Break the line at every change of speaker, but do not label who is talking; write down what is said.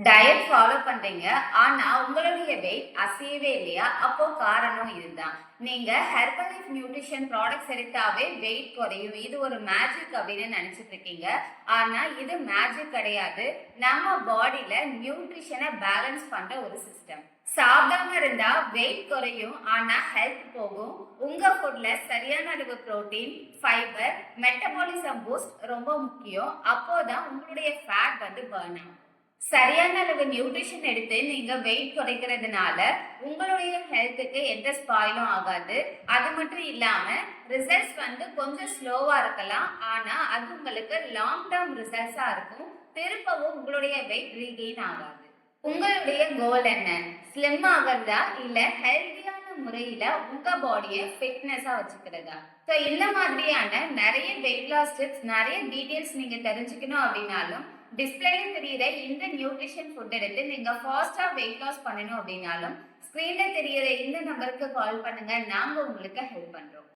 Diet follow பண்றீங்க. ஆனா, உங்களுடைய வெயிட் அசையவே இல்லையா? அப்போ காரணம் இதுதான். நீங்க ஹெர்பல் லைஃப் நியூட்ரிஷன் ப்ராடக்ட்ஸ் எடுத்தாவே வெயிட் குறையும். இது ஒரு மேஜிக் அப்படின்னு நினைச்சிட்டு இருக்கீங்க. ஆனா, இது மேஜிக் கிடையாது. நம்ம பாடியில நியூட்ரிஷனை பேலன்ஸ் பண்ற ஒரு சிஸ்டம். சாப்பிடாம இருந்தா வெயிட் குறையும். ஆனா, ஹெல்த் போகும். உங்க ஃபுட்ல சரியான அளவு புரோட்டீன், ஃபைபர், மெட்டபாலிசம் பூஸ்ட் ரொம்ப முக்கியம். அப்போதான் உங்களுடைய ஃபேட் பர்ன் ஆகும். சரியான அளவு நியூட்ரிஷன் எடுத்து நீங்க வெயிட் குறைக்கிறதுனால உங்களுடைய ஹெல்த்துக்கு எந்த ஸ்பாயிலும் ஆகாது. அது மட்டும் இல்லாம ரிசல்ட்ஸ் கொஞ்சம் ஸ்லோவா இருக்கலாம். ஆனா அது உங்களுக்கு லாங் டேர்ம் ரிசல்ட்ஸா இருக்கும். திருப்பவும் உங்களுடைய வெயிட் ரீகெயின் ஆகாது. உங்களுடைய கோல் என்ன? ஸ்லிம் ஆகிறதா இல்ல ஹெல்தியான முறையில உங்க பாடியை ஃபிட்னஸா வச்சுக்கிறதா? ஸோ இந்த மாதிரியான நிறைய வெயிட் லாஸ் டிப்ஸ், நிறைய டீட்டெயில்ஸ் நீங்க தெரிஞ்சுக்கணும் அப்படின்னாலும் டிஸ்பிளேல தெரியுற இந்த நியூட்ரிஷன் ஃபுட் எடுத்து நீங்க ஃபாஸ்டா வெயிட் லாஸ் பண்ணணும் அப்படின்னாலும் ஸ்கிரீன்ல தெரியுற இந்த நம்பருக்கு கால் பண்ணுங்க. நாங்க உங்களுக்கு ஹெல்ப் பண்றோம்.